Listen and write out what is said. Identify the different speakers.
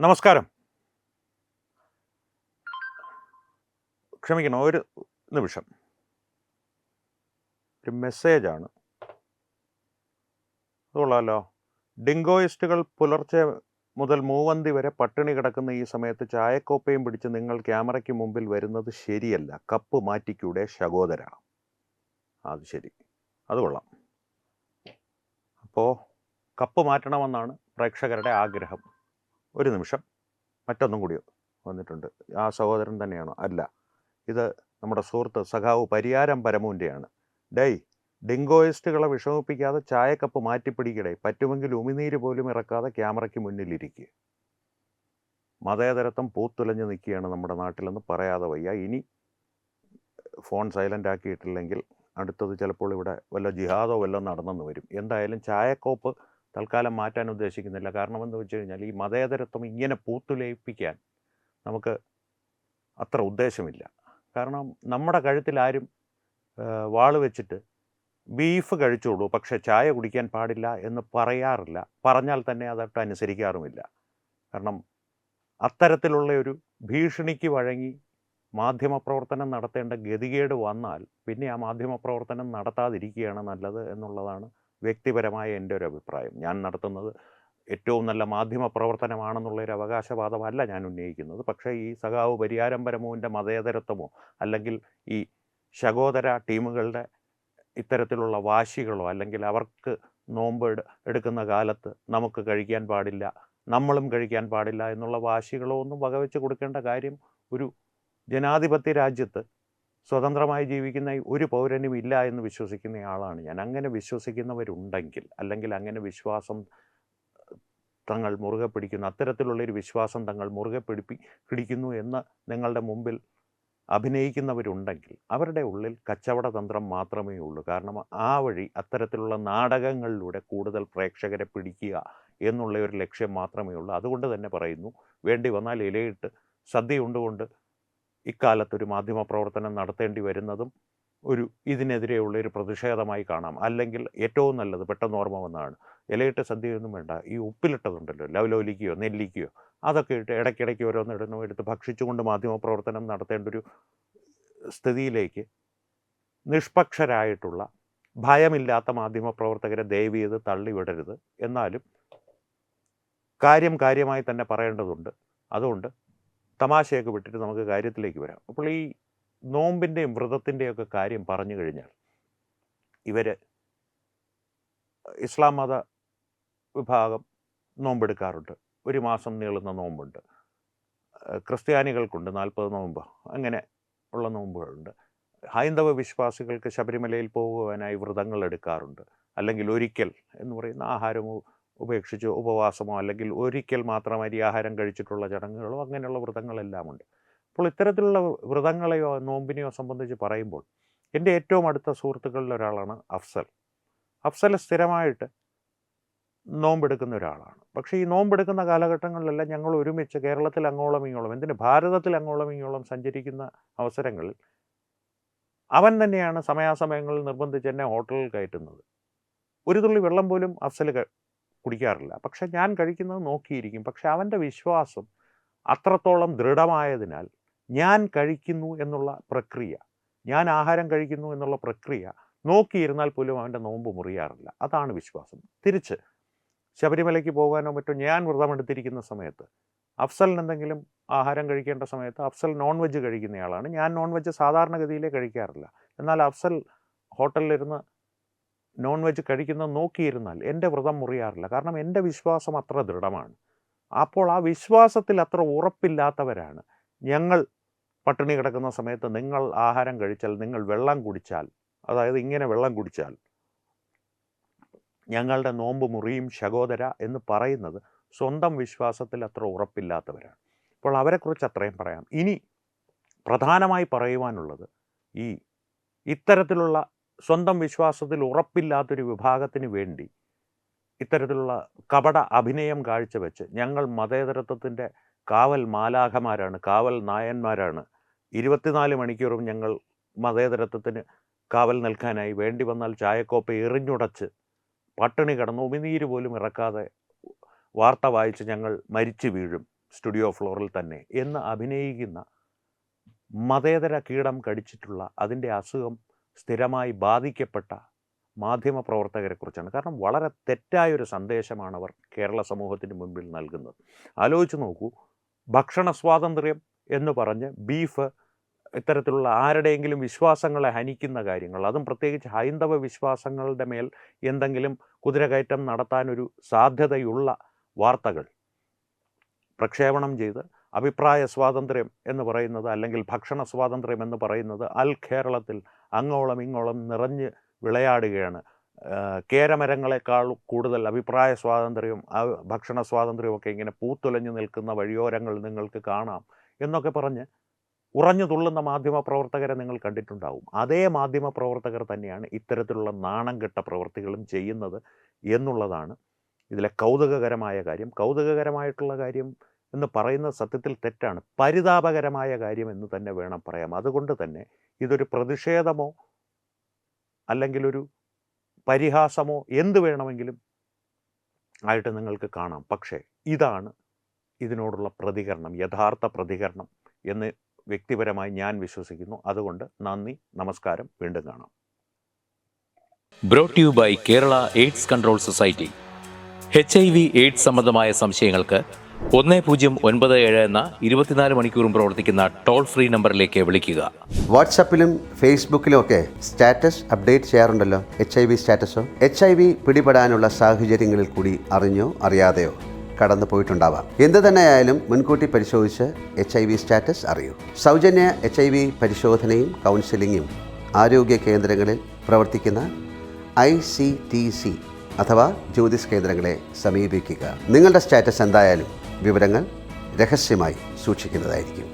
Speaker 1: നമസ്കാരം. ക്ഷമിക്കണം ഒരു നിമിഷം. ഒരു മെസ്സേജാണ്. അത് കൊള്ളാമല്ലോ. ഡിങ്കോയിസ്റ്റുകൾ പുലർച്ചെ മുതൽ മൂവന്തി വരെ പട്ടിണി കിടക്കുന്ന ഈ സമയത്ത് ചായക്കോപ്പയും പിടിച്ച് നിങ്ങൾ ക്യാമറയ്ക്ക് മുമ്പിൽ വരുന്നത് ശരിയല്ല. കപ്പ് മാറ്റിക്കൂടെ ശകോദര? അത് ശരി, അത് കൊള്ളാം. അപ്പോൾ കപ്പ് മാറ്റണമെന്നാണ് പ്രേക്ഷകരുടെ ആഗ്രഹം. ഒരു നിമിഷം, മറ്റൊന്നും കൂടി വന്നിട്ടുണ്ട്. ആ സഹോദരൻ തന്നെയാണോ? അല്ല, ഇത് നമ്മുടെ സുഹൃത്ത് സഖാവ് പരിയാരം പരമുവിൻ്റെയാണ്. ഡേയ്, ഡിങ്കോയിസ്റ്റുകളെ വിഷമിപ്പിക്കാതെ ചായക്കപ്പ് മാറ്റിപ്പിടിക്കടേ, പറ്റുമെങ്കിൽ ഉമിനീര് പോലും ഇറക്കാതെ ക്യാമറയ്ക്ക് മുന്നിലിരിക്കുക. മതേതരത്വം പൂത്തുലഞ്ഞ് നിൽക്കുകയാണ് നമ്മുടെ നാട്ടിലെന്ന് പറയാതെ വയ്യ. ഇനി ഫോൺ സൈലൻ്റ് ആക്കിയിട്ടില്ലെങ്കിൽ അടുത്തത് ചിലപ്പോൾ ഇവിടെ വല്ല ജിഹാദോ വല്ലതും നടന്നെന്ന് വരും. എന്തായാലും ചായക്കോപ്പ് തൽക്കാലം മാറ്റാൻ ഉദ്ദേശിക്കുന്നില്ല. കാരണം എന്ന് വെച്ച് കഴിഞ്ഞാൽ ഈ മതേതരത്വം ഇങ്ങനെ പൂത്തുലയിപ്പിക്കാൻ നമുക്ക് അത്ര ഉദ്ദേശമില്ല. കാരണം നമ്മുടെ കഴുത്തിൽ ആരും വാള് വെച്ചിട്ട് ബീഫ് കഴിച്ചോളൂ പക്ഷേ ചായ കുടിക്കാൻ പാടില്ല എന്ന് പറയാറില്ല. പറഞ്ഞാൽ തന്നെ അതൊട്ട് അനുസരിക്കാറുമില്ല. കാരണം അത്തരത്തിലുള്ള ഒരു ഭീഷണിക്ക് വഴങ്ങി മാധ്യമപ്രവർത്തനം നടത്തേണ്ട ഗതികേട് വന്നാൽ പിന്നെ ആ മാധ്യമപ്രവർത്തനം നടത്താതിരിക്കുകയാണ് നല്ലത് എന്നുള്ളതാണ് വ്യക്തിപരമായ എൻ്റെ ഒരു അഭിപ്രായം. ഞാൻ നടത്തുന്നത് ഏറ്റവും നല്ല മാധ്യമ പ്രവർത്തനമാണെന്നുള്ളൊരു അവകാശവാദമല്ല ഞാൻ ഉന്നയിക്കുന്നത്. പക്ഷേ ഈ സഖാവ് പരിയാരം പരമുവിൻ്റെ മതേതരത്വമോ അല്ലെങ്കിൽ ഈ ശകോദര ടീമുകളുടെ ഇത്തരത്തിലുള്ള വാശികളോ അല്ലെങ്കിൽ അവർക്ക് നോമ്പ് എടുക്കുന്ന കാലത്ത് നമുക്ക് കഴിക്കാൻ പാടില്ല, നമ്മളും കഴിക്കാൻ പാടില്ല എന്നുള്ള വാശികളോ ഒന്നും വകവെച്ച് കൊടുക്കേണ്ട കാര്യം ഒരു ജനാധിപത്യ രാജ്യത്ത് സ്വതന്ത്രമായി ജീവിക്കുന്ന ഒരു പൗരനും ഇല്ല എന്ന് വിശ്വസിക്കുന്ന ആളാണ് ഞാൻ. അങ്ങനെ വിശ്വസിക്കുന്നവരുണ്ടെങ്കിൽ അല്ലെങ്കിൽ അങ്ങനെ വിശ്വാസം തങ്ങൾ മുറുകെ പിടിക്കുന്നു, അത്തരത്തിലുള്ളൊരു വിശ്വാസം തങ്ങൾ മുറുകെ പിടിക്കുന്നു എന്ന് നിങ്ങളുടെ മുമ്പിൽ അഭിനയിക്കുന്നവരുണ്ടെങ്കിൽ അവരുടെ ഉള്ളിൽ കച്ചവട തന്ത്രം മാത്രമേ ഉള്ളൂ. കാരണം ആ വഴി അത്തരത്തിലുള്ള നാടകങ്ങളിലൂടെ കൂടുതൽ പ്രേക്ഷകരെ പിടിക്കുക എന്നുള്ള ഒരു ലക്ഷ്യം മാത്രമേ ഉള്ളൂ. അതുകൊണ്ട് തന്നെ പറയുന്നു, വേണ്ടി വന്നാൽ ഇലയിട്ട് സദ്യ ഉണ്ടുകൊണ്ട് ഇക്കാലത്തൊരു മാധ്യമ പ്രവർത്തനം നടത്തേണ്ടി വരുന്നതും ഇതിനെതിരെയുള്ള ഒരു പ്രതിഷേധമായി കാണാം. അല്ലെങ്കിൽ ഏറ്റവും നല്ലത് പെട്ടെന്ന് ഓർമ്മ വന്നതാണ്, ഇലയിട്ട സദ്യയൊന്നും വേണ്ട, ഈ ഉപ്പിലിട്ടതുണ്ടല്ലോ, ലവലോലിക്കയോ നെല്ലിക്കയോ, അതൊക്കെ ഇട്ട് ഇടയ്ക്കിടയ്ക്ക് ഓരോന്നിടുന്നു എടുത്ത് ഭക്ഷിച്ചുകൊണ്ട് മാധ്യമപ്രവർത്തനം നടത്തേണ്ട ഒരു സ്ഥിതിയിലേക്ക് നിഷ്പക്ഷരായിട്ടുള്ള ഭയമില്ലാത്ത മാധ്യമപ്രവർത്തകരെ ദയവ് ചെയ്ത് തള്ളിവിടരുത്. എന്നാലും കാര്യമായി തന്നെ പറയേണ്ടതുണ്ട്. അതുകൊണ്ട് തമാശയൊക്കെ വിട്ടിട്ട് നമുക്ക് കാര്യത്തിലേക്ക് വരാം. അപ്പോൾ ഈ നോമ്പിൻ്റെയും വ്രതത്തിൻ്റെയൊക്കെ കാര്യം പറഞ്ഞു കഴിഞ്ഞാൽ, ഇവർ ഇസ്ലാം മത വിഭാഗം നോമ്പെടുക്കാറുണ്ട്. ഒരു മാസം നീളുന്ന നോമ്പുണ്ട്. ക്രിസ്ത്യാനികൾക്കുണ്ട് 40 നോമ്പ്, അങ്ങനെ ഉള്ള നോമ്പുകളുണ്ട്. ഹൈന്ദവ വിശ്വാസികൾക്ക് ശബരിമലയിൽ പോകുവാനായി വ്രതങ്ങൾ എടുക്കാറുണ്ട്. അല്ലെങ്കിൽ ഒരിക്കൽ എന്ന് പറയുന്ന ആഹാരമോ ഉപേക്ഷിച്ച് ഉപവാസമോ അല്ലെങ്കിൽ ഒരിക്കൽ മാത്രം അരിയാഹാരം കഴിച്ചിട്ടുള്ള ചടങ്ങുകളോ അങ്ങനെയുള്ള വ്രതങ്ങളെല്ലാം ഉണ്ട്. അപ്പോൾ ഇത്തരത്തിലുള്ള വ്രതങ്ങളെയോ നോമ്പിനെയോ സംബന്ധിച്ച് പറയുമ്പോൾ എൻ്റെ ഏറ്റവും അടുത്ത സുഹൃത്തുക്കളിൽ ഒരാളാണ് അഫ്സൽ. അഫ്സൽ സ്ഥിരമായിട്ട് നോമ്പെടുക്കുന്ന ഒരാളാണ്. പക്ഷേ ഈ നോമ്പെടുക്കുന്ന കാലഘട്ടങ്ങളിലെല്ലാം ഞങ്ങൾ ഒരുമിച്ച് കേരളത്തിൽ അങ്ങോളം ഇങ്ങോളം, ഭാരതത്തിൽ അങ്ങോളം ഇങ്ങോളം സഞ്ചരിക്കുന്ന അവസരങ്ങളിൽ അവൻ തന്നെയാണ് സമയാസമയങ്ങളിൽ നിർബന്ധിച്ച് എന്നെ ഹോട്ടലിൽ കയറ്റുന്നത്. ഒരു തുള്ളി വെള്ളം പോലും അഫ്സൽ കുടിക്കാറില്ല. പക്ഷെ ഞാൻ കഴിക്കുന്നത് നോക്കിയിരിക്കും. പക്ഷെ അവൻ്റെ വിശ്വാസം അത്രത്തോളം ദൃഢമായതിനാൽ ഞാൻ കഴിക്കുന്നു എന്നുള്ള പ്രക്രിയ, ഞാൻ ആഹാരം കഴിക്കുന്നു എന്നുള്ള പ്രക്രിയ നോക്കിയിരുന്നാൽ പോലും അവൻ്റെ നോമ്പ് മുറിയാറില്ല. അതാണ് വിശ്വാസം. തിരിച്ച് ശബരിമലയ്ക്ക് പോകാനോ മറ്റോ ഞാൻ വ്രതമെടുത്തിരിക്കുന്ന സമയത്ത് അഫ്സലിന് എന്തെങ്കിലും ആഹാരം കഴിക്കേണ്ട സമയത്ത് അഫ്സൽ നോൺ വെജ് കഴിക്കുന്നയാളാണ്. ഞാൻ നോൺ വെജ് സാധാരണഗതിയിലേ കഴിക്കാറില്ല. എന്നാൽ അഫ്സൽ ഹോട്ടലിലിരുന്ന് നോൺ വെജ് കഴിക്കുന്നത് നോക്കിയിരുന്നാൽ എൻ്റെ വ്രതം മുറിയാറില്ല. കാരണം എൻ്റെ വിശ്വാസം അത്ര ദൃഢമാണ്. അപ്പോൾ ആ വിശ്വാസത്തിൽ അത്ര ഉറപ്പില്ലാത്തവരാണ് ഞങ്ങൾ പട്ടിണി കിടക്കുന്ന സമയത്ത് നിങ്ങൾ ആഹാരം കഴിച്ചാൽ, നിങ്ങൾ വെള്ളം കുടിച്ചാൽ, അതായത് ഇങ്ങനെ വെള്ളം കുടിച്ചാൽ ഞങ്ങളുടെ നോമ്പ് മുറിയും ശകോദര എന്ന് പറയുന്നത് സ്വന്തം വിശ്വാസത്തിൽ അത്ര ഉറപ്പില്ലാത്തവരാണ്. അപ്പോൾ അവരെക്കുറിച്ച് അത്രയും പറയാം. ഇനി പ്രധാനമായി പറയുവാനുള്ളത്, ഇത്തരത്തിലുള്ള സ്വന്തം വിശ്വാസത്തിൽ ഉറപ്പില്ലാത്തൊരു വിഭാഗത്തിന് വേണ്ടി ഇത്തരത്തിലുള്ള കപട അഭിനയം കാഴ്ചവെച്ച് ഞങ്ങൾ മതേതരത്വത്തിൻ്റെ കാവൽ മാലാഖമാരാണ്, കാവൽ നായന്മാരാണ്, 24 മണിക്കൂറും ഞങ്ങൾ മതേതരത്വത്തിന് കാവൽ നിൽക്കാനായി വേണ്ടി വന്നാൽ ചായക്കോപ്പ എറിഞ്ഞുടച്ച് പട്ടിണി കിടന്ന് ഉമിനീര് പോലും ഇറക്കാതെ വാർത്ത വായിച്ച് ഞങ്ങൾ മരിച്ചു വീഴും സ്റ്റുഡിയോ ഫ്ലോറിൽ തന്നെ എന്ന് അഭിനയിക്കുന്ന മതേതര കീടം കടിച്ചിട്ടുള്ള അതിൻ്റെ അസുഖം സ്ഥിരമായി ബാധിക്കപ്പെട്ട മാധ്യമപ്രവർത്തകരെക്കുറിച്ചാണ്. കാരണം വളരെ തെറ്റായൊരു സന്ദേശമാണ് അവർ കേരള സമൂഹത്തിന് മുമ്പിൽ നൽകുന്നത്. ആലോചിച്ച് നോക്കൂ, ഭക്ഷണ സ്വാതന്ത്ര്യം എന്ന് പറഞ്ഞ് ബീഫ്, ഇത്തരത്തിലുള്ള ആരുടെയെങ്കിലും വിശ്വാസങ്ങളെ ഹനിക്കുന്ന കാര്യങ്ങൾ, അതും പ്രത്യേകിച്ച് ഹൈന്ദവ വിശ്വാസങ്ങളുടെ മേൽ എന്തെങ്കിലും കുതിരകയറ്റം നടത്താനൊരു സാധ്യതയുള്ള വാർത്തകൾ പ്രക്ഷേപണം ചെയ്ത് അഭിപ്രായ സ്വാതന്ത്ര്യം എന്ന് പറയുന്നത്, അല്ലെങ്കിൽ ഭക്ഷണ സ്വാതന്ത്ര്യം എന്ന് പറയുന്നത് കേരളത്തിൽ അങ്ങോളം ഇങ്ങോളം നിറഞ്ഞ് വിളയാടുകയാണ്. കേരമരങ്ങളെക്കാൾ കൂടുതൽ അഭിപ്രായ സ്വാതന്ത്ര്യവും ഭക്ഷണ സ്വാതന്ത്ര്യവും ഇങ്ങനെ പൂത്തുലഞ്ഞു നിൽക്കുന്ന വഴിയോരങ്ങൾ നിങ്ങൾക്ക് കാണാം എന്നൊക്കെ പറഞ്ഞ് ഉറഞ്ഞു തുള്ളുന്ന മാധ്യമപ്രവർത്തകരെ നിങ്ങൾ കണ്ടിട്ടുണ്ടാവും. അതേ മാധ്യമപ്രവർത്തകർ തന്നെയാണ് ഇത്തരത്തിലുള്ള നാണം കെട്ട പ്രവൃത്തികളും ചെയ്യുന്നത് എന്നുള്ളതാണ് ഇതിലെ കൗതുകകരമായ കാര്യം. കൗതുകകരമായിട്ടുള്ള കാര്യം എന്ന് പറയുന്നത് സത്യത്തിൽ തെറ്റാണ്, പരിതാപകരമായ കാര്യം എന്ന് തന്നെ വേണം പറയാം. അതുകൊണ്ട് തന്നെ ഇതൊരു പ്രതിഷേധമോ അല്ലെങ്കിൽ ഒരു പരിഹാസമോ എന്ത് വേണമെങ്കിലും ആയിട്ട് നിങ്ങൾക്ക് കാണാം. പക്ഷേ ഇതാണ് ഇതിനോടുള്ള പ്രതികരണം, യഥാർത്ഥ പ്രതികരണം എന്ന് വ്യക്തിപരമായി ഞാൻ വിശ്വസിക്കുന്നു. അതുകൊണ്ട് നന്ദി, നമസ്കാരം, വീണ്ടും കാണാം.
Speaker 2: Brought you by Kerala AIDS control society. HIV AIDS സംബന്ധമായ സംശയങ്ങൾക്ക് 1097 എന്ന 24 മണിക്കൂറും പ്രവർത്തിക്കുന്ന ടോൾ ഫ്രീ നമ്പറിലേക്ക് വിളിക്കുക.
Speaker 3: വാട്സാപ്പിലും ഫേസ്ബുക്കിലും ഒക്കെ സ്റ്റാറ്റസ് അപ്ഡേറ്റ് ചെയ്യാറുണ്ടല്ലോ, HIV സ്റ്റാറ്റസോ. HIV പിടിപെടാനുള്ള സാഹചര്യങ്ങളിൽ കൂടി അറിഞ്ഞോ അറിയാതെയോ കടന്നു പോയിട്ടുണ്ടാവാം. എന്ത് തന്നെയായാലും മുൻകൂട്ടി പരിശോധിച്ച് HIV സ്റ്റാറ്റസ് അറിയൂ. സൗജന്യ HIV പരിശോധനയും കൗൺസിലിങ്ങും ആരോഗ്യ കേന്ദ്രങ്ങളിൽ പ്രവർത്തിക്കുന്ന ICTC അഥവാ ജ്യോതിസ് കേന്ദ്രങ്ങളെ സമീപിക്കുക. നിങ്ങളുടെ സ്റ്റാറ്റസ് എന്തായാലും വിവരങ്ങൾ രഹസ്യമായി സൂക്ഷിക്കുന്നതായിരിക്കും.